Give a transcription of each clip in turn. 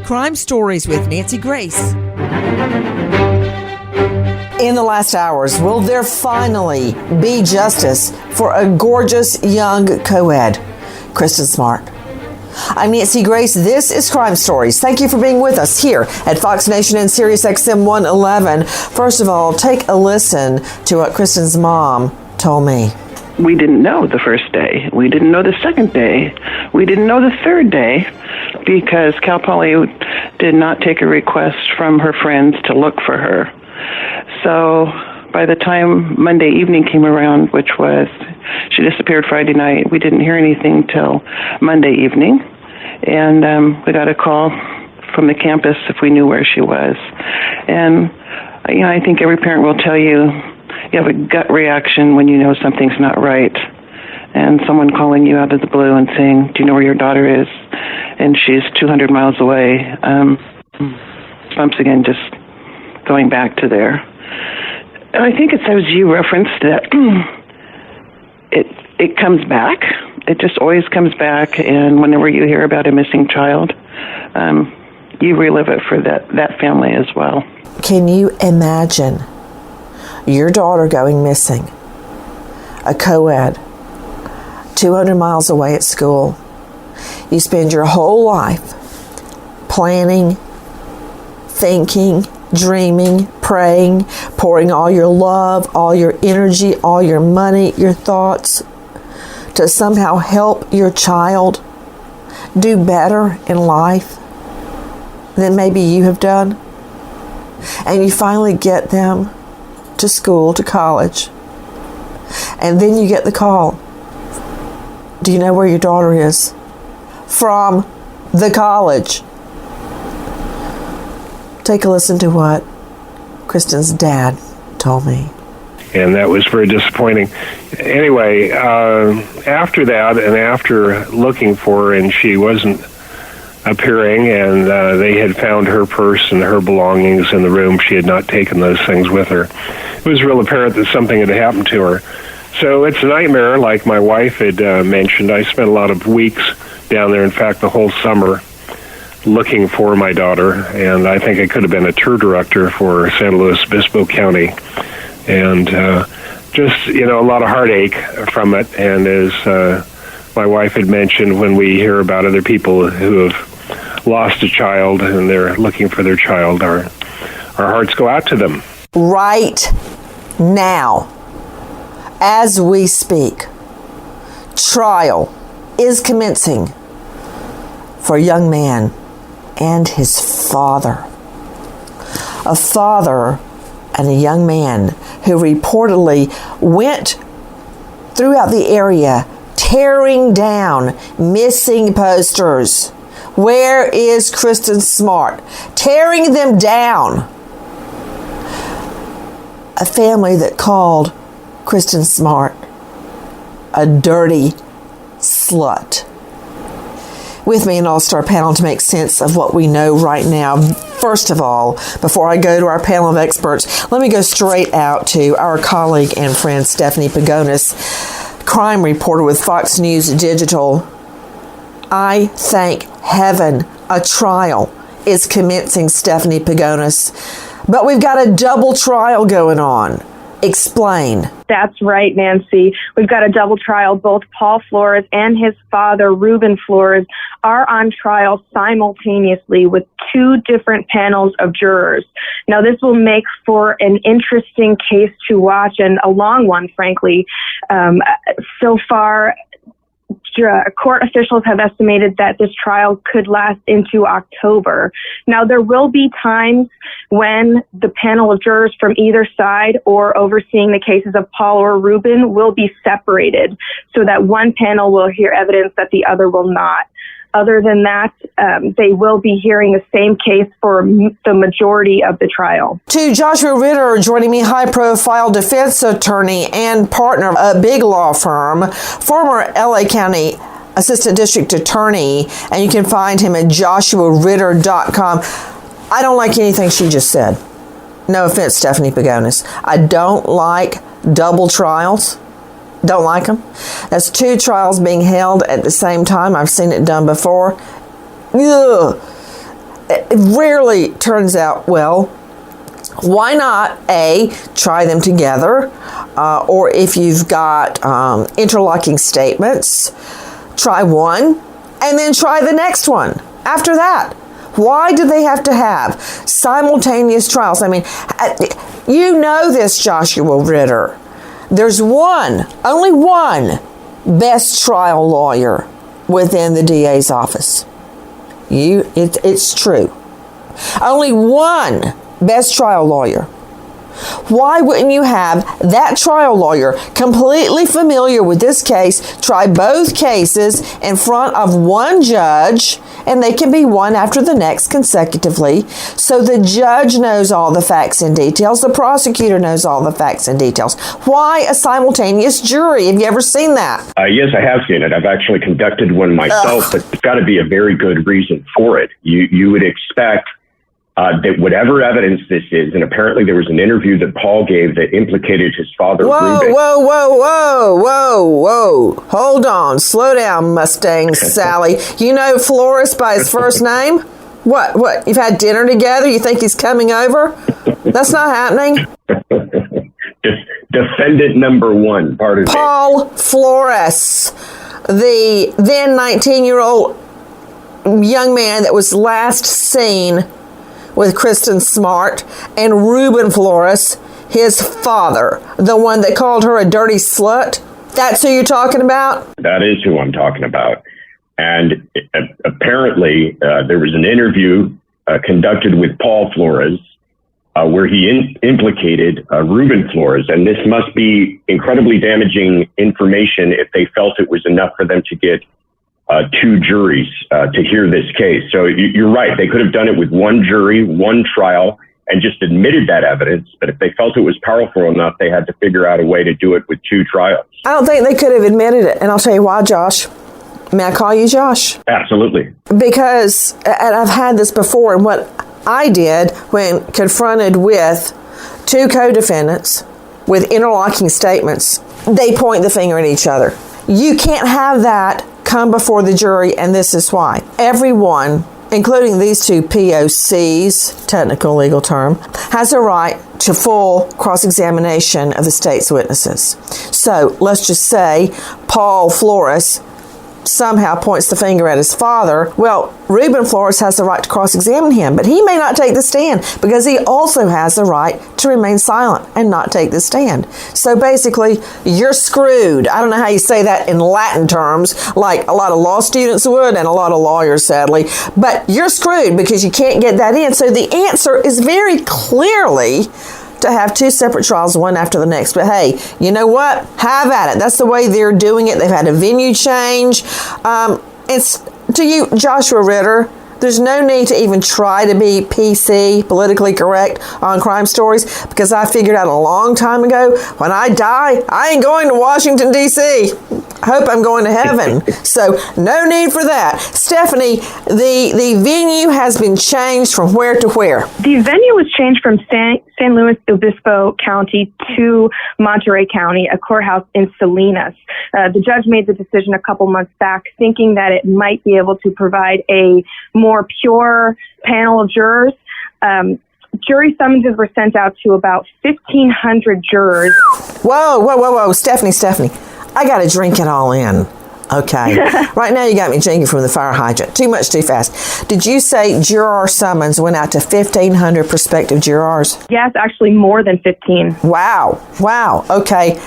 Crime Stories with Nancy Grace. In the last hours, will there finally be justice for a gorgeous young co-ed? KRISTIN Smart. I'm Nancy Grace. This is Crime Stories. Thank you for being with us here at Fox Nation and Sirius XM 111. First of all, take a listen to what KRISTIN's mom told me. We didn't know the first day. We didn't know the second day. We didn't know the third day because Cal Poly did not take a request from her friends to look for her. So by the time Monday evening came around, which was, she disappeared Friday night, we didn't hear anything till Monday evening. And we got a call from the campus if we knew where she was. And, I think every parent will tell you, you have a gut reaction when you know something's not right. And someone calling you out of the blue and saying, do you know where your daughter is? And she's 200 miles away. Once again, just going back to there. And I think it's as you referenced that it comes back. It just always comes back. And whenever you hear about a missing child, you relive it for that family as well. Can you imagine your daughter going missing, a co-ed, 200 miles away at school? You spend your whole life planning, thinking, dreaming, praying, pouring all your love, all your energy, all your money, your thoughts to somehow help your child do better in life than maybe you have done. And you finally get them to school, to college. And then you get the call. Do you know where your daughter is? From the college. Take a listen to what KRISTIN's dad told me. And that was very disappointing. Anyway, after that and after looking for her and she wasn't appearing, and they had found her purse and her belongings in the room. She had not taken those things with her. It was real apparent that something had happened to her. So it's a nightmare, like my wife had mentioned. I spent a lot of weeks down there, in fact, the whole summer, looking for my daughter, and I think I could have been a tour director for San Luis Obispo County. And just, a lot of heartache from it. And as my wife had mentioned, when we hear about other people who have lost a child and they're looking for their child, our hearts go out to them. Right now, as we speak, trial is commencing for a young man and his father. A father and a young man who reportedly went throughout the area tearing down missing posters. Where is KRISTIN Smart? Tearing them down. A family that called KRISTIN Smart a dirty slut. With me, an all-star panel to make sense of what we know right now. First of all, before I go to our panel of experts, let me go straight out to our colleague and friend, Stephanie Pagonis, crime reporter with Fox News Digital. I thank heaven a trial is commencing, Stephanie Pagonis. But we've got a double trial going on. Explain. That's right, Nancy. We've got a double trial. Both Paul Flores and his father, Ruben Flores, are on trial simultaneously with two different panels of jurors. Now, this will make for an interesting case to watch, and a long one, frankly. So far, court officials have estimated that this trial could last into October. Now, there will be times when the panel of jurors from either side or overseeing the cases of Paul or Ruben will be separated so that one panel will hear evidence that the other will not. Other than that, they will be hearing the same case for the majority of the trial. To Joshua Ritter, joining me, high-profile defense attorney and partner of a big law firm, former LA County Assistant District Attorney, and you can find him at joshuaritter.com. I don't like anything she just said. No offense, Stephanie Pagonis. I don't like double trials. Don't like them. That's two trials being held at the same time. I've seen it done before. Ugh. it rarely turns out well. Why not, A, try them together, or if you've got interlocking statements, try one, and then try the next one after that. Why do they have to have simultaneous trials? I mean, you know this, Joshua Ritter. There's only one best trial lawyer within the DA's office. It's true. Only one best trial lawyer. Why wouldn't you have that trial lawyer completely familiar with this case, try both cases in front of one judge, and they can be one after the next consecutively, so the judge knows all the facts and details, the prosecutor knows all the facts and details. Why a simultaneous jury? Have you ever seen that? Yes, I have seen it. I've actually conducted one myself, but there's got to be a very good reason for it. You would expect that whatever evidence this is, and apparently there was an interview that Paul gave that implicated his father, Ruben. Whoa. Hold on. Slow down, Mustang Sally. You know Flores by his first name? What? You've had dinner together? You think he's coming over? That's not happening. Defendant number one, pardon me. Paul Flores, the then 19-year-old young man that was last seen with KRISTIN Smart, and Ruben Flores, his father, the one that called her a dirty slut. That's who you're talking about? That is who I'm talking about. And apparently there was an interview conducted with Paul Flores where he implicated Ruben Flores. And this must be incredibly damaging information if they felt it was enough for them to get two juries to hear this case. So you're right. They could have done it with one jury, one trial, and just admitted that evidence. But if they felt it was powerful enough, they had to figure out a way to do it with two trials. I don't think they could have admitted it. And I'll tell you why, Josh. May I call you Josh? Absolutely. Because, and I've had this before, and what I did when confronted with two co-defendants with interlocking statements, they point the finger at each other. You can't have that come before the jury, and this is why. Everyone, including these two POCs, technical legal term, has a right to full cross-examination of the state's witnesses. So let's just say Paul Flores somehow points the finger at his father. Well, Ruben Flores has the right to cross-examine him, but he may not take the stand because he also has the right to remain silent and not take the stand. So basically, you're screwed. I don't know how you say that in Latin terms, like a lot of law students would and a lot of lawyers, sadly, but you're screwed because you can't get that in. So the answer is very clearly to have two separate trials, one after the next. But hey, you know what? Have at it. That's the way they're doing it. They've had a venue change. It's to you, Joshua Ritter, there's no need to even try to be PC, politically correct, on crime stories, because I figured out a long time ago, when I die, I ain't going to Washington, D.C. I hope I'm going to heaven. So no need for that. Stephanie, the venue has been changed from where to where? The venue was changed from San Luis Obispo County to Monterey County, a courthouse in Salinas. The judge made the decision a couple months back, thinking that it might be able to provide a more pure panel of jurors. Jury summonses were sent out to about 1,500 jurors. Whoa, Stephanie. I got to drink it all in. Okay. Right now you got me drinking from the fire hydrant. Too much, too fast. Did you say juror summons went out to 1,500 prospective jurors? Yes, actually more than 15. Wow. Okay.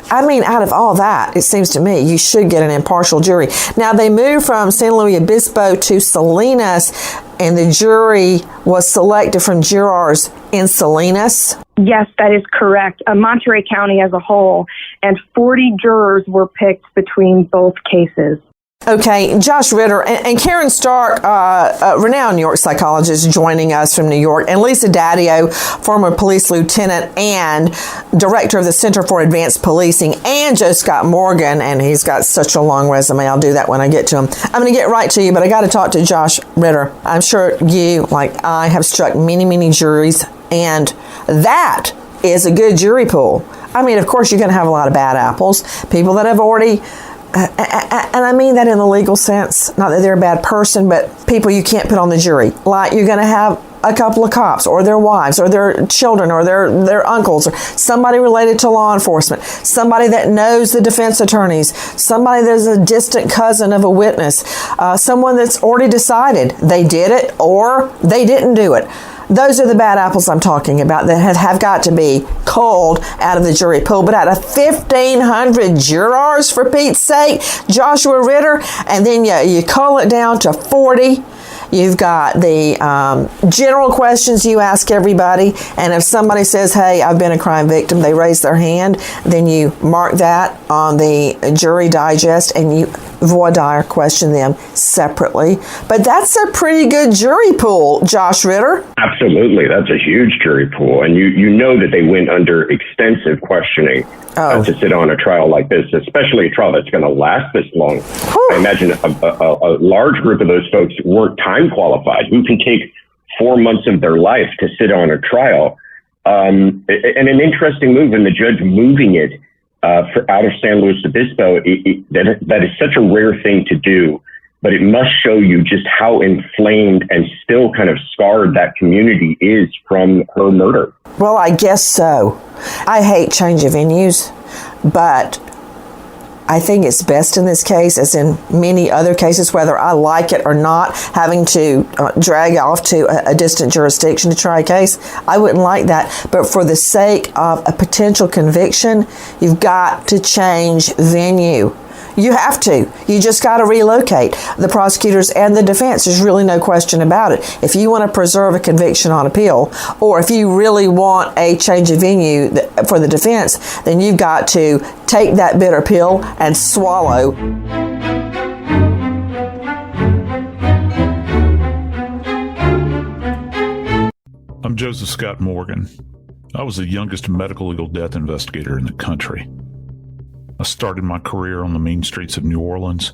I mean, out of all that, it seems to me you should get an impartial jury. Now, they moved from San Luis Obispo to Salinas, and the jury was selected from jurors in Salinas? Yes, that is correct. Monterey County as a whole, and 40 jurors were picked between both cases. Okay, Josh Ritter and Karen Stark, renowned New York psychologist, joining us from New York, and Lisa Daddio, former police lieutenant and director of the Center for Advanced Policing, and Joe Scott Morgan, and he's got such a long resume. I'll do that when I get to him. I'm going to get right to you, but I got to talk to Josh Ritter. I'm sure you, like I, have struck many juries, and that is a good jury pool. I mean, of course, you're going to have a lot of bad apples, people that have already And I mean that in the legal sense, not that they're a bad person, but people you can't put on the jury. Like you're going to have a couple of cops or their wives or their children or their uncles or somebody related to law enforcement, somebody that knows the defense attorneys, somebody that's a distant cousin of a witness, someone that's already decided they did it or they didn't do it. Those are the bad apples I'm talking about that have got to be culled out of the jury pool. But out of 1,500 jurors, for Pete's sake, Joshua Ritter, and then you cull it down to 40. You've got the general questions you ask everybody, and if somebody says, hey, I've been a crime victim, they raise their hand, then you mark that on the jury digest and you voir dire question them separately. But that's a pretty good jury pool, Josh Ritter. Absolutely. That's a huge jury pool. And you know that they went under extensive questioning to sit on a trial like this, especially a trial that's going to last this long. Whew. I imagine a large group of those folks weren't time qualified. Who can take 4 months of their life to sit on a trial? And an interesting move, and the judge moving it out of San Luis Obispo, that is such a rare thing to do, but it must show you just how inflamed and still kind of scarred that community is from her murder. Well, I guess so. I hate change of venues, but I think it's best in this case, as in many other cases, whether I like it or not, having to drag off to a distant jurisdiction to try a case. I wouldn't like that. But for the sake of a potential conviction, you've got to change venue. You have to. You just got to relocate. The prosecutors and the defense, there's really no question about it. If you want to preserve a conviction on appeal, or if you really want a change of venue for the defense, then you've got to take that bitter pill and swallow. I'm Joseph Scott Morgan. I was the youngest medical legal death investigator in the country. I started my career on the mean streets of New Orleans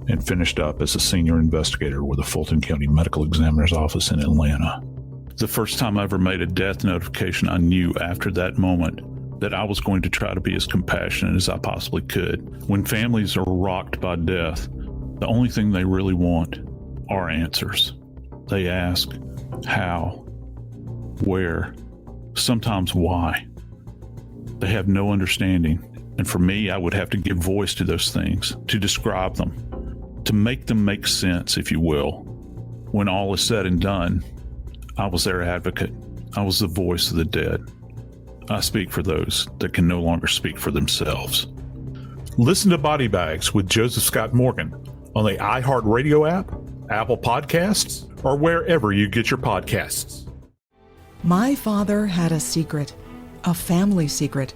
and finished up as a senior investigator with the Fulton County Medical Examiner's Office in Atlanta. The first time I ever made a death notification, I knew after that moment that I was going to try to be as compassionate as I possibly could. When families are rocked by death, the only thing they really want are answers. They ask how, where, sometimes why. They have no understanding. And for me, I would have to give voice to those things, to describe them, to make them make sense, if you will. When all is said and done, I was their advocate. I was the voice of the dead. I speak for those that can no longer speak for themselves. Listen to Body Bags with Joseph Scott Morgan on the iHeartRadio app, Apple Podcasts, or wherever you get your podcasts. My father had a secret, a family secret.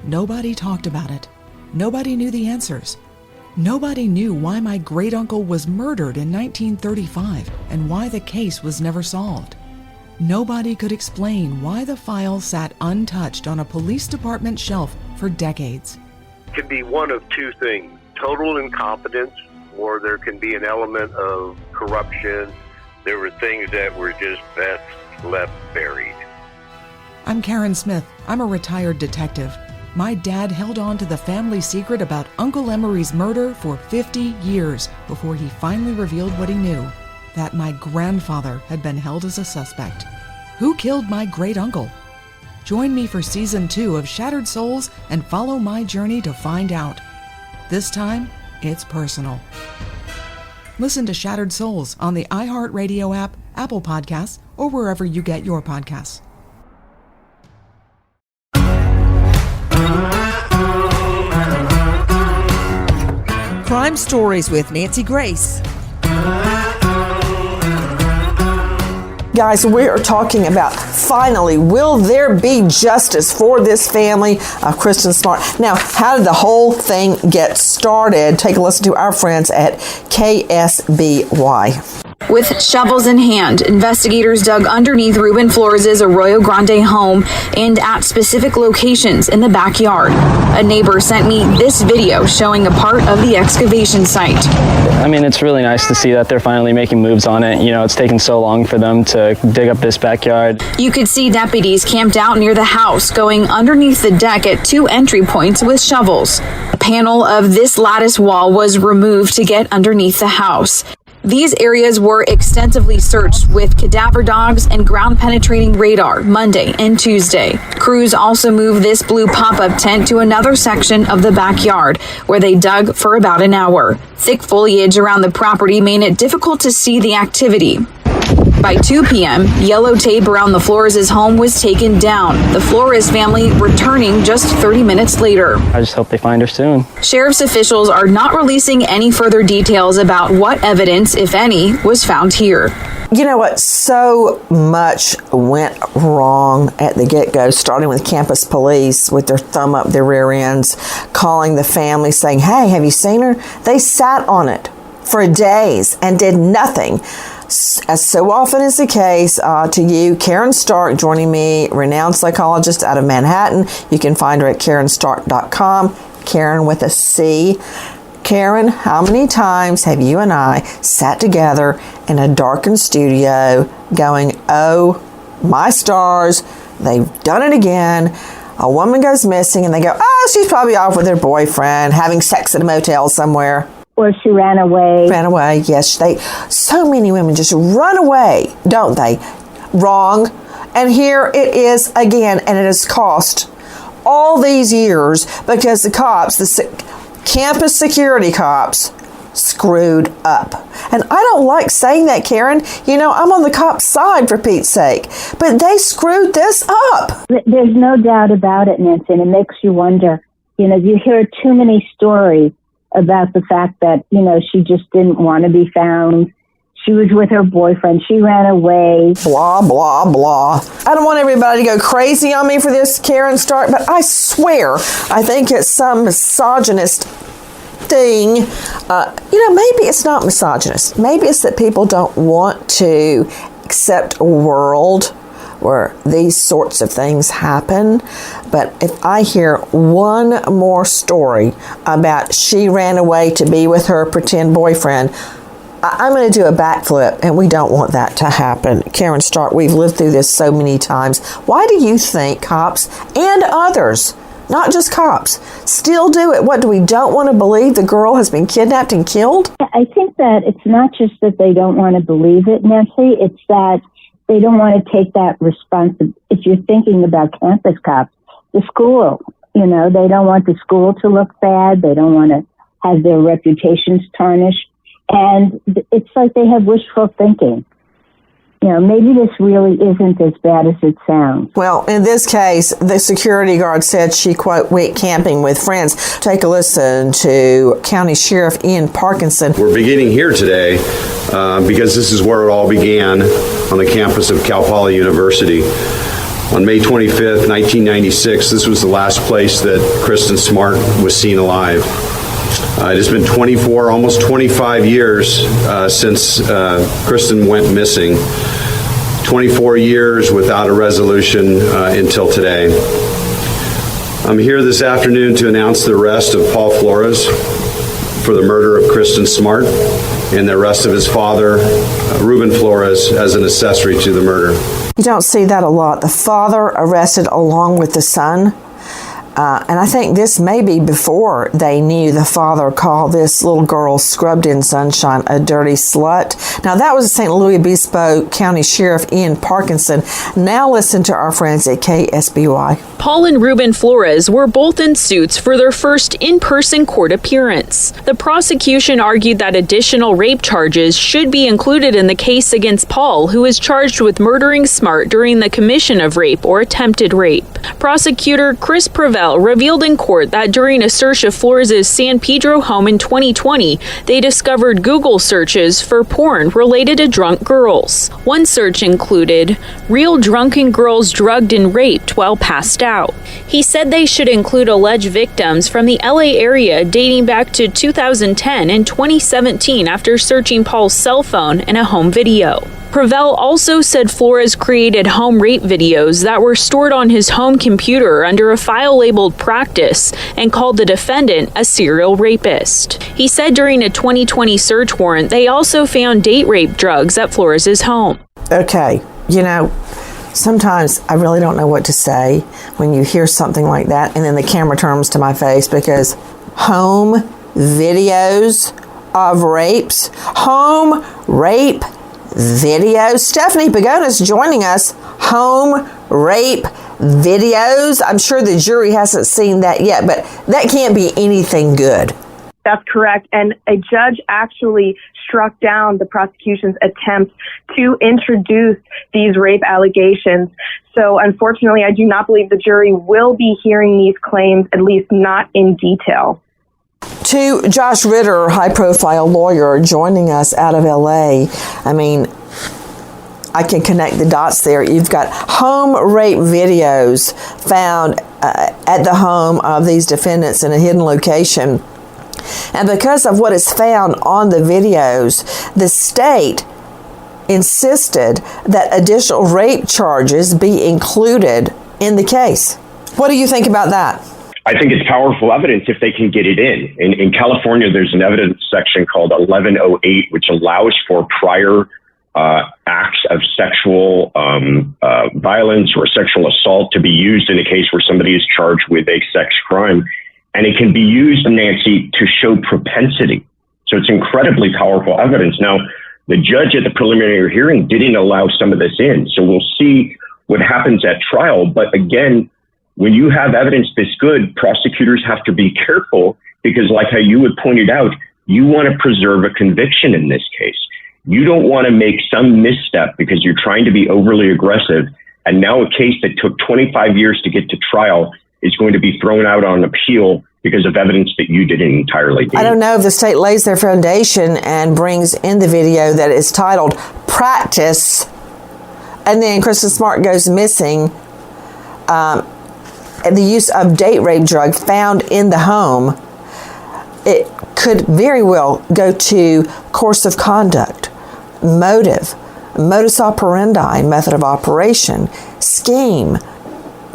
Nobody talked about it. Nobody knew the answers. Nobody knew why my great-uncle was murdered in 1935 and why the case was never solved. Nobody could explain why the file sat untouched on a police department shelf for decades. It can be one of two things: total incompetence, or there can be an element of corruption. There were things that were just best left buried. I'm Karen Smith. I'm a retired detective. My dad held on to the family secret about Uncle Emery's murder for 50 years before he finally revealed what he knew, that my grandfather had been held as a suspect. Who killed my great-uncle? Join me for Season 2 of Shattered Souls and follow my journey to find out. This time, it's personal. Listen to Shattered Souls on the iHeartRadio app, Apple Podcasts, or wherever you get your podcasts. Crime Stories with Nancy Grace. Guys, we are talking about, finally, will there be justice for this family of KRISTIN Smart? Now, how did the whole thing get started? Take a listen to our friends at KSBY. With shovels in hand, investigators dug underneath Ruben Flores' Arroyo Grande home and at specific locations in the backyard. A neighbor sent me this video showing a part of the excavation site. I mean, it's really nice to see that they're finally making moves on it. You know, it's taken so long for them to dig up this backyard. You could see deputies camped out near the house, going underneath the deck at 2 entry points with shovels. A panel of this lattice wall was removed to get underneath the house. These areas were extensively searched with cadaver dogs and ground-penetrating radar Monday and Tuesday. Crews also moved this blue pop-up tent to another section of the backyard, where they dug for about an hour. Thick foliage around the property made it difficult to see the activity. By 2 p.m., yellow tape around the Flores' home was taken down, the Flores family returning just 30 minutes later. I just hope they find her soon. Sheriff's officials are not releasing any further details about what evidence, if any, was found here. You know what? So much went wrong at the get-go, starting with campus police with their thumb up their rear ends, calling the family saying, "Hey, have you seen her?" They sat on it for days and did nothing. As so often is the case, to you, Karen Stark joining me, renowned psychologist out of Manhattan. You can find her at KarenStark.com, Karen with a C. Karen, how many times have you and I sat together in a darkened studio going, oh, my stars, they've done it again. A woman goes missing and they go, oh, she's probably off with her boyfriend, having sex at a motel somewhere. Or she ran away. Ran away, yes. So many women just run away, don't they? Wrong. And here it is again, and it has cost all these years because the cops, the campus security cops, screwed up. And I don't like saying that, Karen. You know, I'm on the cop's side, for Pete's sake. But they screwed this up. There's no doubt about it, Nancy, and it makes you wonder. You know, you hear too many stories about the fact that, you know, she just didn't want to be found. She was with her boyfriend. She ran away. Blah, blah, blah. I don't want everybody to go crazy on me for this, Karen Stark, but I swear, I think it's some misogynist thing. You know, maybe it's not misogynist. Maybe it's that people don't want to accept a world where these sorts of things happen. But if I hear one more story about she ran away to be with her pretend boyfriend, I'm going to do a backflip, and we don't want that to happen. Karen Stark, we've lived through this so many times. Why do you think cops and others, not just cops, still do it? What, do we don't want to believe the girl has been kidnapped and killed? I think that it's not just that they don't want to believe it, Nancy. It's that they don't want to take that responsibility. If you're thinking about campus cops, the school, you know, they don't want the school to look bad. They don't want to have their reputations tarnished. And it's like they have wishful thinking. You know, maybe this really isn't as bad as it sounds. Well, in this case, the security guard said she, quote, went camping with friends. Take a listen to County Sheriff Ian Parkinson. We're beginning here today because this is where it all began on the campus of Cal Poly University. On May 25th, 1996, this was the last place that KRISTIN Smart was seen alive. It has been 24, almost 25 years since KRISTIN went missing. 24 years without a resolution until today. I'm here this afternoon to announce the arrest of Paul Flores for the murder of KRISTIN Smart and the arrest of his father, Ruben Flores, as an accessory to the murder. You don't see that a lot. The father arrested along with the son. And I think this may be before they knew the father called this little girl scrubbed in sunshine a dirty slut. Now, that was St. Louis Obispo County Sheriff Ian Parkinson. Now listen to our friends at KSBY. Paul and Ruben Flores were both in suits for their first in-person court appearance. The prosecution argued that additional rape charges should be included in the case against Paul, who is charged with murdering Smart during the commission of rape or attempted rape. Prosecutor Chris Prevell Provel revealed in court that during a search of Flores' San Pedro home in 2020, they discovered Google searches for porn related to drunk girls. One search included real drunken girls drugged and raped while passed out. He said they should include alleged victims from the LA area dating back to 2010 and 2017 after searching Paul's cell phone and a home video. Provel also said Flores created home rape videos that were stored on his home computer under a file labeled Practice and called the defendant a serial rapist. He said during a 2020 search warrant, they also found date rape drugs at Flores' home. Okay, sometimes I really don't know what to say when you hear something like that, and then the camera turns to my face, because home videos of rapes, home rape videos. Stephanie Pagonis joining us. Home rape videos. I'm sure the jury hasn't seen that yet, but that can't be anything good. That's correct. And a judge actually struck down the prosecution's attempt to introduce these rape allegations. So unfortunately, I do not believe the jury will be hearing these claims, at least not in detail. To Josh Ritter, high-profile lawyer, joining us out of LA. I mean, I can connect the dots there. You've got home rape videos found at the home of these defendants in a hidden location. And because of what is found on the videos, the state insisted that additional rape charges be included in the case. What do you think about that? I think it's powerful evidence if they can get it in. In California, there's an evidence section called 1108, which allows for prior acts of sexual violence or sexual assault to be used in a case where somebody is charged with a sex crime. And it can be used, Nancy, to show propensity. So it's incredibly powerful evidence. Now, the judge at the preliminary hearing didn't allow some of this in. So we'll see what happens at trial. But again, when you have evidence this good, prosecutors have to be careful because, like how you had pointed out, you want to preserve a conviction in this case. You don't want to make some misstep because you're trying to be overly aggressive. And now a case that took 25 years to get to trial is going to be thrown out on appeal because of evidence that you didn't entirely do. I don't know if the state lays their foundation and brings in the video that is titled Practice, and then KRISTIN Smart goes missing. The use of date rape drug found in the home, it could very well go to course of conduct, motive, modus operandi, method of operation, scheme,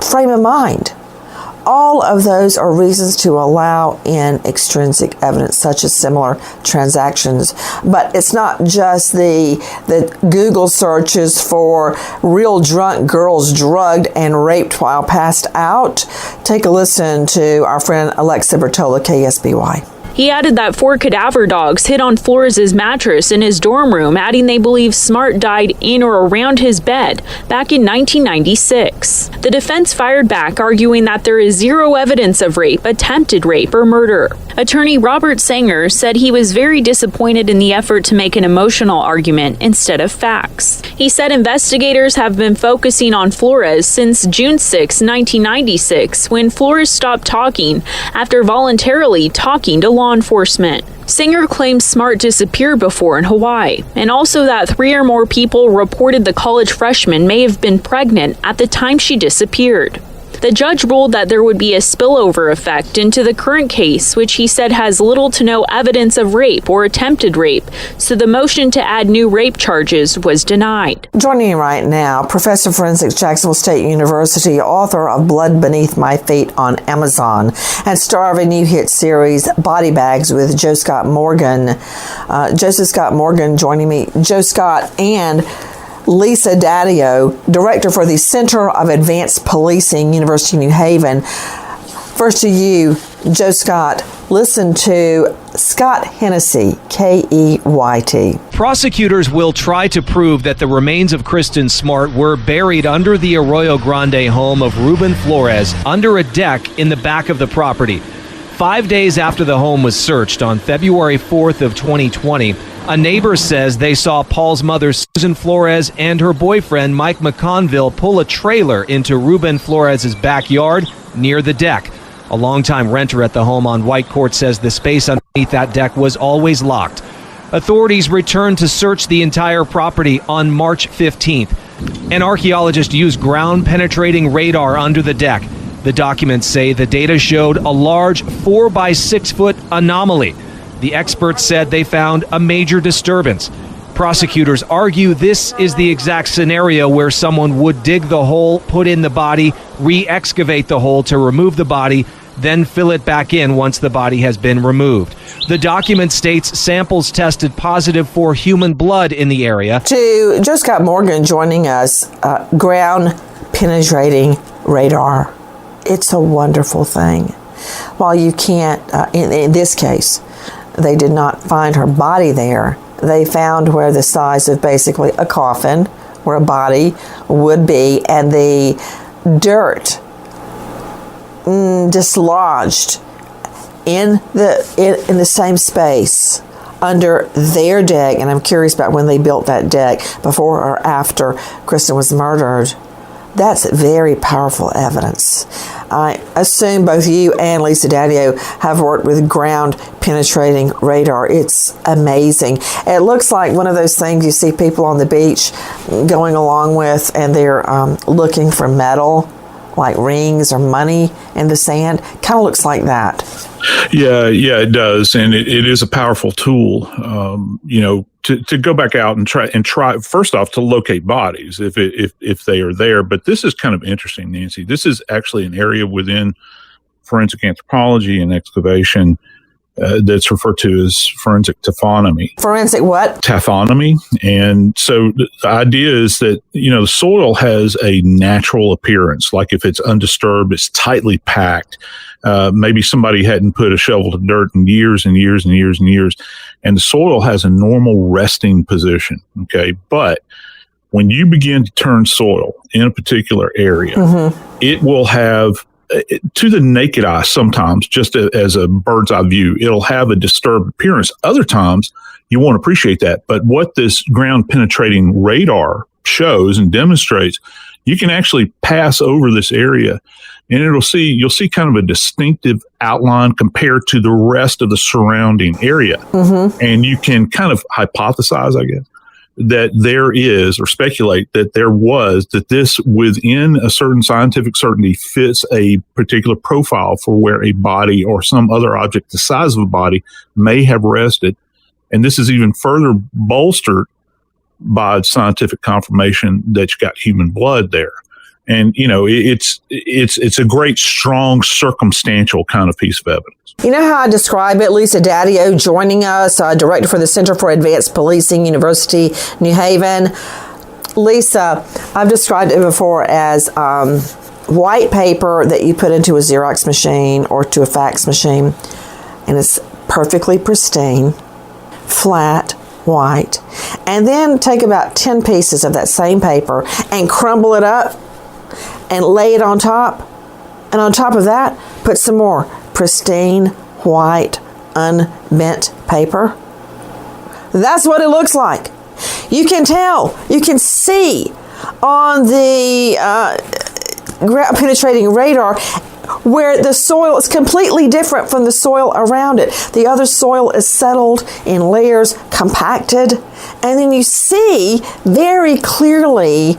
frame of mind. All of those are reasons to allow in extrinsic evidence, such as similar transactions. But it's not just the Google searches for real drunk girls drugged and raped while passed out. Take a listen to our friend Alexa Bertola, KSBY. He added that 4 cadaver dogs hid on Flores' mattress in his dorm room, adding they believe Smart died in or around his bed back in 1996. The defense fired back, arguing that there is zero evidence of rape, attempted rape, or murder. Attorney Robert Sanger said he was very disappointed in the effort to make an emotional argument instead of facts. He said investigators have been focusing on Flores since June 6, 1996, when Flores stopped talking after voluntarily talking to law enforcement. Singer claims Smart disappeared before in Hawaii, and also that 3 or more people reported the college freshman may have been pregnant at the time she disappeared. The judge ruled that there would be a spillover effect into the current case, which he said has little to no evidence of rape or attempted rape, so the motion to add new rape charges was denied. Joining me right now, Professor of Forensics, Jacksonville State University, author of Blood Beneath My Feet on Amazon, and star of a new hit series, Body Bags, with Joe Scott Morgan. Joseph Scott Morgan joining me. Joe Scott and Lisa Daddio, director for the Center of Advanced Policing, University of New Haven. First to you, Joe Scott. Listen to Scott Hennessy, KEYT. Prosecutors will try to prove that the remains of KRISTIN Smart were buried under the Arroyo Grande home of Ruben Flores under a deck in the back of the property. 5 days after the home was searched on February 4th of 2020, A neighbor says they saw Paul's mother, Susan Flores, and her boyfriend, Mike McConville, pull a trailer into Ruben Flores' backyard near the deck. A longtime renter at the home on White Court says the space underneath that deck was always locked. Authorities returned to search the entire property on March 15th. An archaeologist used ground-penetrating radar under the deck. The documents say the data showed a large 4 by 6 foot anomaly. The experts said they found a major disturbance. Prosecutors argue this is the exact scenario where someone would dig the hole, put in the body, re-excavate the hole to remove the body, then fill it back in once the body has been removed. The document states samples tested positive for human blood in the area. To Joe Scott Morgan joining us, ground penetrating radar. It's a wonderful thing. While you can't, in this case, they did not find her body there. They found where the size of basically a coffin, where a body would be, and the dirt dislodged in the same space under their deck. And I'm curious about when they built that deck, before or after KRISTIN was murdered. That's very powerful evidence. I assume both you and Lisa Daddio have worked with ground penetrating radar. It's amazing. It looks like one of those things you see people on the beach going along with, and they're looking for metal, like rings or money in the sand. Kind of looks like that. Yeah, it does, and it is a powerful tool. To go back out and try first off to locate bodies if they are there. But this is kind of interesting, Nancy. This is actually an area within forensic anthropology and excavation that's referred to as forensic taphonomy. Forensic what? Taphonomy. And so the idea is that, the soil has a natural appearance. Like if it's undisturbed, it's tightly packed. Maybe somebody hadn't put a shovel of dirt in years and years and years and years. And the soil has a normal resting position. Okay. But when you begin to turn soil in a particular area, it will have, to the naked eye sometimes, just as a bird's eye view, it'll have a disturbed appearance. Other times you won't appreciate that. But what this ground penetrating radar shows and demonstrates, you can actually pass over this area and you'll see kind of a distinctive outline compared to the rest of the surrounding area. And you can kind of hypothesize, I guess, that there is, or speculate that there was, that this within a certain scientific certainty fits a particular profile for where a body or some other object the size of a body may have rested. And this is even further bolstered by scientific confirmation that you got human blood there. And, it's a great, strong, circumstantial kind of piece of evidence. You know how I describe it? Lisa Daddio joining us, director for the Center for Advanced Policing, University, New Haven. Lisa, I've described it before as white paper that you put into a Xerox machine or to a fax machine, and it's perfectly pristine, flat, white. And then take about 10 pieces of that same paper and crumble it up and lay it on top. And on top of that, put some more pristine, white, unbent paper. That's what it looks like. You can tell, you can see on the ground penetrating radar where the soil is completely different from the soil around it. The other soil is settled in layers, compacted, and then you see very clearly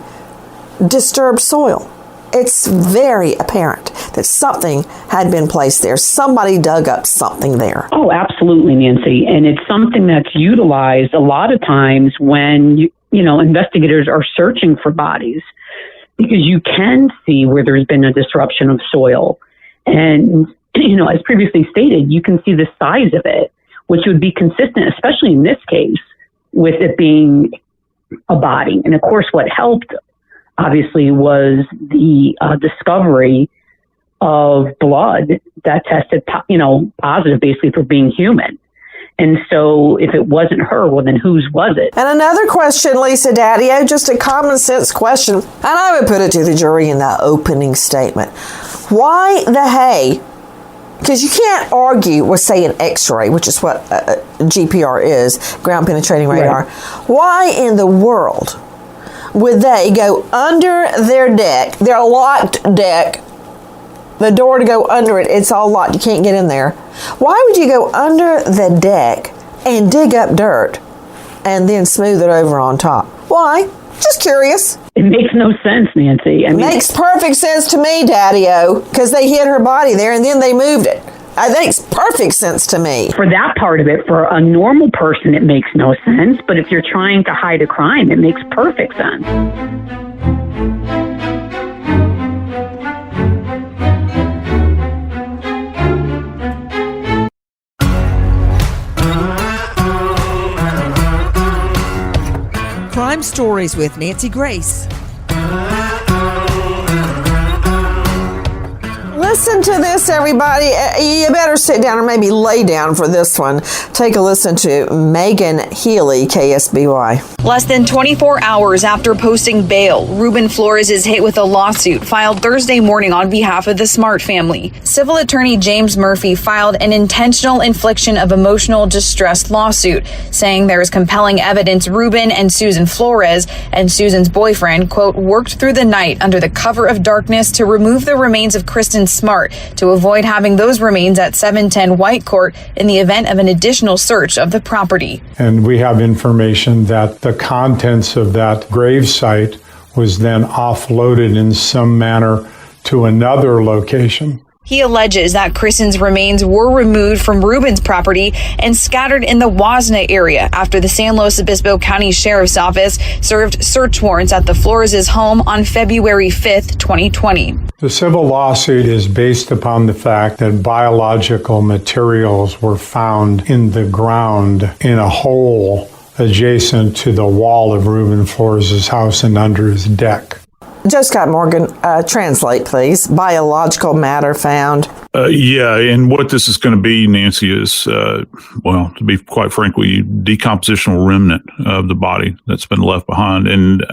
disturbed soil. It's very apparent that something had been placed there. Somebody dug up something there. Oh, absolutely, Nancy. And it's something that's utilized a lot of times when, investigators are searching for bodies, because you can see where there's been a disruption of soil. And, as previously stated, you can see the size of it, which would be consistent, especially in this case, with it being a body. And of course, what helped obviously was the discovery of blood that tested, positive basically for being human. And so if it wasn't her, well, then whose was it? And another question, Lisa Daddio, just a common sense question, and I would put it to the jury in that opening statement. Why the hay Because you can't argue with, say, an X-ray, which is what GPR is, ground penetrating radar. Right. Why in the world would they go under their deck, their locked deck, the door to go under it, it's all locked, you can't get in there. Why would you go under the deck and dig up dirt and then smooth it over on top? Why? Just curious. It makes no sense, Nancy. I mean, makes perfect sense to me, Daddy-O, because they hid her body there and then they moved it. It makes perfect sense to me. For that part of it, for a normal person, it makes no sense. But if you're trying to hide a crime, it makes perfect sense. Crime Stories with Nancy Grace. Listen to this, everybody. You better sit down or maybe lay down for this one. Take a listen to Megan Healy, KSBY. Less than 24 hours after posting bail, Ruben Flores is hit with a lawsuit filed Thursday morning on behalf of the Smart family. Civil attorney James Murphy filed an intentional infliction of emotional distress lawsuit, saying there is compelling evidence Ruben and Susan Flores and Susan's boyfriend, quote, worked through the night under the cover of darkness to remove the remains of KRISTIN Smart to avoid having those remains at 710 White Court in the event of an additional search of the property. And we have information that the contents of that gravesite was then offloaded in some manner to another location. He alleges that KRISTIN's remains were removed from Ruben's property and scattered in the Wasna area after the San Luis Obispo County Sheriff's Office served search warrants at the Flores' home on February 5th, 2020. The civil lawsuit is based upon the fact that biological materials were found in the ground in a hole adjacent to the wall of Ruben Flores' house and under his deck. Joe Scott Morgan, translate, please. Biological matter found. Yeah, and what this is going to be, Nancy, is, well, to be quite frank with you, decompositional remnant of the body that's been left behind. And,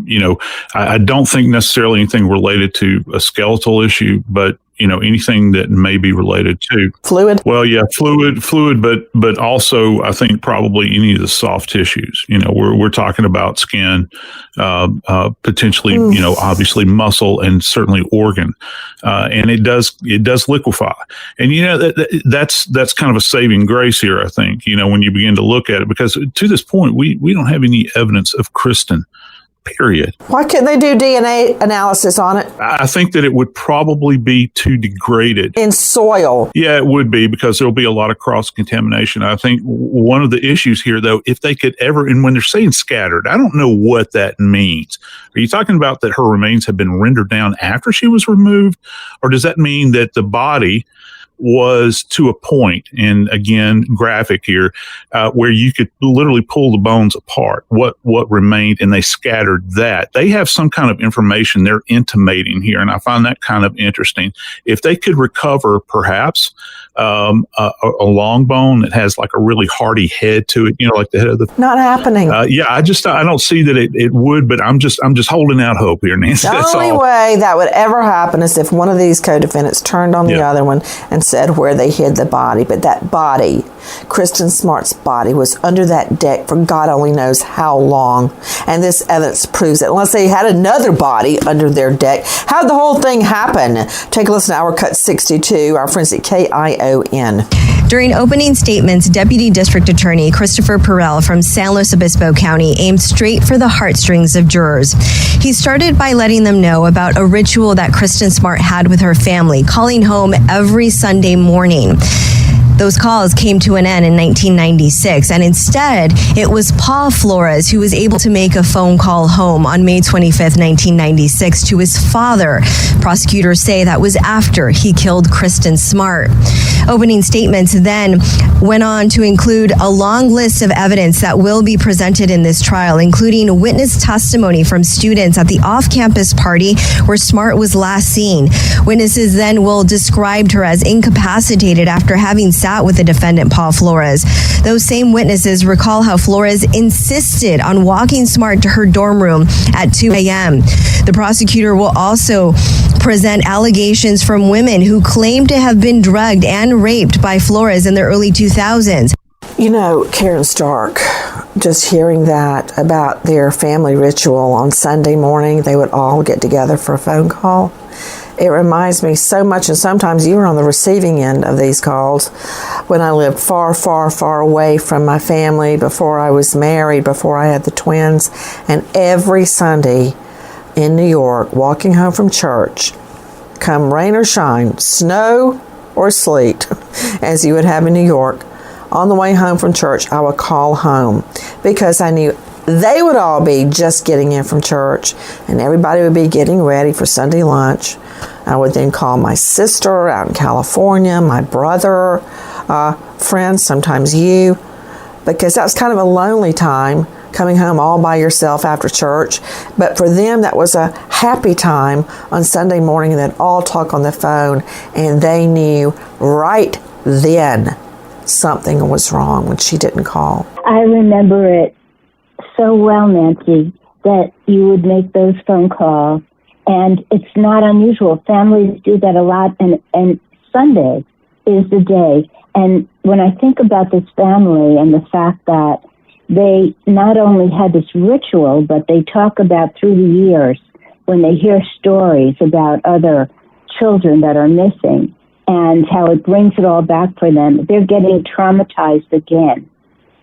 you know, I don't think necessarily anything related to a skeletal issue, but you know, anything that may be related to fluid. Well, yeah, fluid, but also I think probably any of the soft tissues. You know, we're talking about skin, potentially, you know, obviously muscle and certainly organ, and it does liquefy. And you know that's kind of a saving grace here, I think. You know, when you begin to look at it, because to this point we don't have any evidence of KRISTIN. Period. Why couldn't they do DNA analysis on it? I think that it would probably be too degraded. In soil. Yeah, it would be, because there'll be a lot of cross-contamination. I think one of the issues here, though, if they could ever, and when they're saying scattered, I don't know what that means. Are you talking about that her remains have been rendered down after she was removed? Or does that mean that the body was to a point, and again, graphic here, where you could literally pull the bones apart, what remained, and they scattered that. They have some kind of information they're intimating here, and I find that kind of interesting. If they could recover perhaps a long bone that has like a really hardy head to it, you know, like the head of the... Not happening. Yeah, I don't see that it would, but I'm just holding out hope here, Nancy. The only way that would ever happen is if one of these co-defendants turned on the other one and said where they hid the body. But that body, KRISTIN Smart's body, was under that deck for God only knows how long. And this evidence proves it. Unless they had another body under their deck. How'd the whole thing happen? Take a listen to Our Cut 62, our friends at KION. During opening statements, Deputy District Attorney Christopher Perrell from San Luis Obispo County aimed straight for the heartstrings of jurors. He started by letting them know about a ritual that KRISTIN Smart had with her family, calling home every Sunday morning. Those calls came to an end in 1996, and instead, it was Paul Flores who was able to make a phone call home on May 25th, 1996 to his father. Prosecutors say that was after he killed KRISTIN Smart. Opening statements then went on to include a long list of evidence that will be presented in this trial, including witness testimony from students at the off-campus party where Smart was last seen. Witnesses then will describe her as incapacitated after having sex sat with the defendant, Paul Flores. Those same witnesses recall how Flores insisted on walking Smart to her dorm room at 2 a.m. The prosecutor will also present allegations from women who claim to have been drugged and raped by Flores in the early 2000s. You know, Karen Stark, just hearing that about their family ritual on Sunday morning, they would all get together for a phone call. It reminds me so much, and sometimes you were on the receiving end of these calls when I lived far, far, far away from my family before I was married, before I had the twins. And every Sunday in New York, walking home from church, come rain or shine, snow or sleet, as you would have in New York, on the way home from church, I would call home because I knew they would all be just getting in from church and everybody would be getting ready for Sunday lunch. I would then call my sister out in California, my brother, friends, sometimes you, because that was kind of a lonely time, coming home all by yourself after church. But for them, that was a happy time on Sunday morning, and they'd all talk on the phone, and they knew right then something was wrong when she didn't call. I remember it so well, Nancy, that you would make those phone calls, and it's not unusual. Families do that a lot, and Sunday is the day. And when I think about this family and the fact that they not only had this ritual, but they talk about through the years when they hear stories about other children that are missing, and how it brings it all back for them. They're getting traumatized again.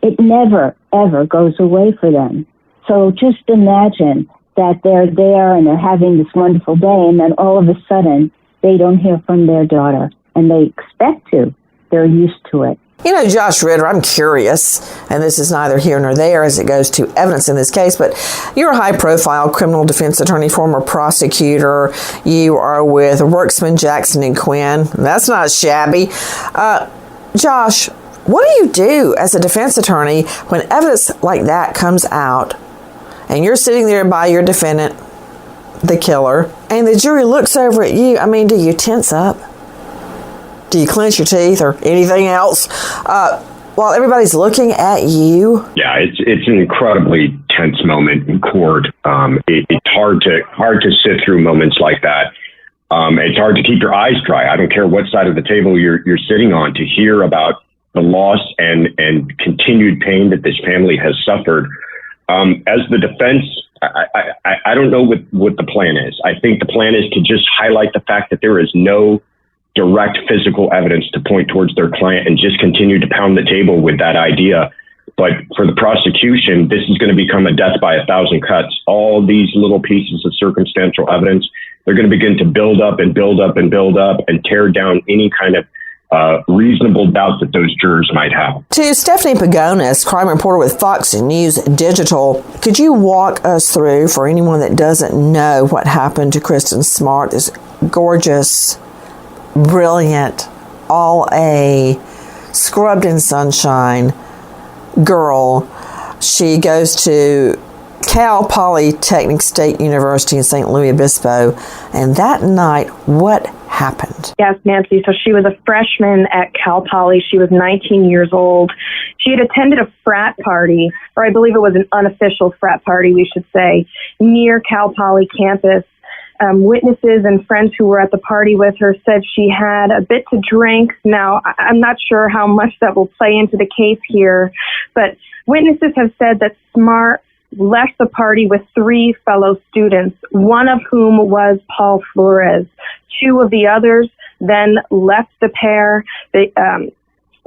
It never, ever goes away for them. So just imagine that they're there and they're having this wonderful day, and then all of a sudden they don't hear from their daughter, and they expect to. They're used to it. You know, Josh Ritter, I'm curious, and this is neither here nor there as it goes to evidence in this case, but you're a high-profile criminal defense attorney, former prosecutor. You are with Worksman, Jackson, and Quinn. That's not shabby. Josh, what do you do as a defense attorney when evidence like that comes out, and you're sitting there by your defendant, the killer, and the jury looks over at you? I mean, do you tense up? Do you clench your teeth or anything else while everybody's looking at you? Yeah, it's an incredibly tense moment in court. It's hard to sit through moments like that. It's hard to keep your eyes dry. I don't care what side of the table you're sitting on, to hear about the loss and continued pain that this family has suffered. As the defense, I don't know what the plan is. I think the plan is to just highlight the fact that there is no direct physical evidence to point towards their client and just continue to pound the table with that idea. But for the prosecution, this is going to become a death by 1,000 cuts. All these little pieces of circumstantial evidence, they're going to begin to build up and build up and build up and tear down any kind of reasonable doubt that those jurors might have. To Stephanie Pagonis, crime reporter with Fox News Digital, could you walk us through, for anyone that doesn't know, what happened to KRISTIN Smart, this gorgeous, brilliant, all A, scrubbed in sunshine girl? She goes to Cal Polytechnic State University in St. Louis Obispo, and that night, what happened? Yes, Nancy. So she was a freshman at Cal Poly. She was 19 years old. She had attended a frat party, or I believe it was an unofficial frat party, we should say, near Cal Poly campus. Witnesses and friends who were at the party with her said she had a bit to drink. Now, I'm not sure how much that will play into the case here, but witnesses have said that Smart left the party with 3 fellow students, one of whom was Paul Flores. 2 of the others then left the pair.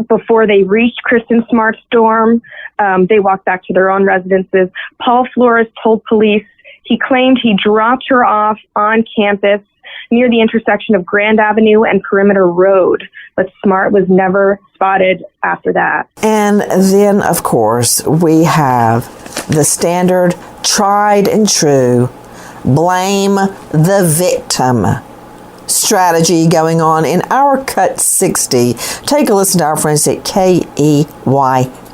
Before they reached KRISTIN Smart's dorm, they walked back to their own residences. Paul Flores told police he claimed he dropped her off on campus near the intersection of Grand Avenue and Perimeter Road, but Smart was never spotted after that. And then, of course, we have the standard, tried and true, blame the victim strategy going on in our Cut 60. Take a listen to our friends at KEYT.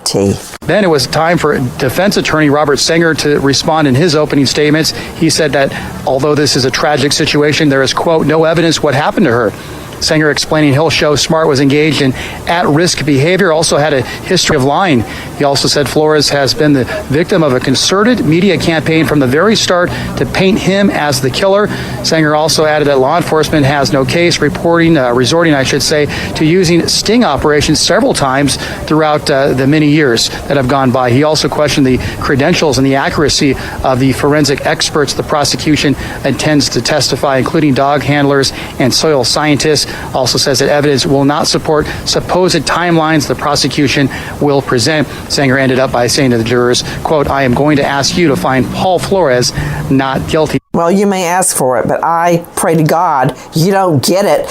Then it was time for defense attorney Robert Sanger to respond in his opening statements. He said that although this is a tragic situation, there is, quote, no evidence what happened to her. Sanger explaining he'll show Smart was engaged in at-risk behavior, also had a history of lying. He also said Flores has been the victim of a concerted media campaign from the very start to paint him as the killer. Sanger also added that law enforcement has no case resorting, to using sting operations several times throughout the many years that have gone by. He also questioned the credentials and the accuracy of the forensic experts the prosecution intends to testify, including dog handlers and soil scientists. Also says that evidence will not support supposed timelines the prosecution will present. Sanger ended up by saying to the jurors, quote, "I am going to ask you to find Paul Flores not guilty." Well, you may ask for it, but I pray to God you don't get it.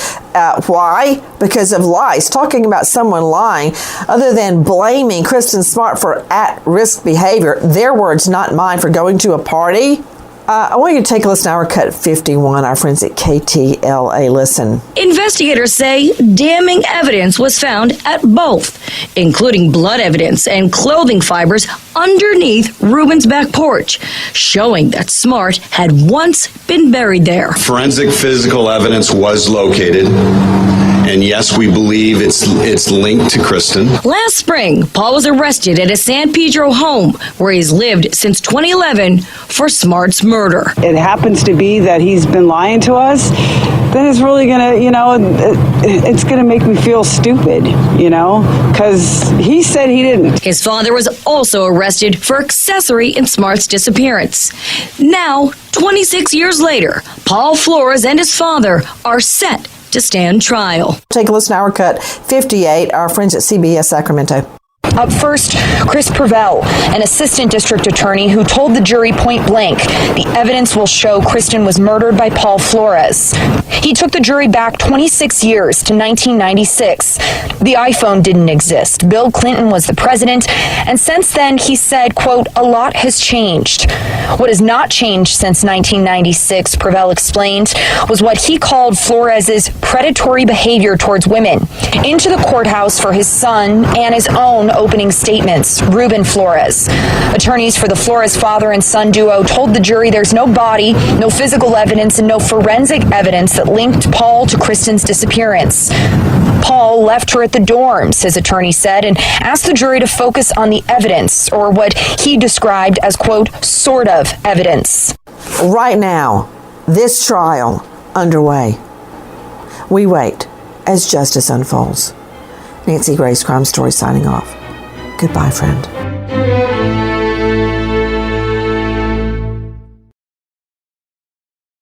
Why? Because of lies. Talking about someone lying, other than blaming KRISTIN Smart for at-risk behavior, their words, not mine, for going to a party. I want you to take a listen to our cut 51, our friends at KTLA. Listen. Investigators say damning evidence was found at both, including blood evidence and clothing fibers underneath Ruben's back porch, showing that Smart had once been buried there. Forensic physical evidence was located. And yes, we believe it's linked to KRISTIN. Last spring, Paul was arrested at a San Pedro home where he's lived since 2011 for Smart's murder. It happens to be that he's been lying to us. Then it's really gonna, it's gonna make me feel stupid, because he said he didn't. His father was also arrested for accessory in Smart's disappearance. Now, 26 years later, Paul Flores and his father are set to stand trial. Take a listen to our cut 58, our friends at CBS Sacramento. Up first, Chris Purvell, an assistant district attorney who told the jury point blank the evidence will show KRISTIN was murdered by Paul Flores. He took the jury back 26 years to 1996. The iPhone didn't exist. Bill Clinton was the president, and since then, he said, quote, "A lot has changed." What has not changed since 1996, Purvell explained, was what he called Flores's predatory behavior towards women. Into the courthouse for his son and his own opening statements, Ruben Flores. Attorneys for the Flores father and son duo told the jury there's no body, no physical evidence, and no forensic evidence that linked Paul to KRISTIN's disappearance. Paul left her at the dorms, his attorney said, and asked the jury to focus on the evidence, or what he described as, quote, sort of evidence. Right now, this trial underway. We wait as justice unfolds. Nancy Grace, Crime Story, signing off. Goodbye, friend.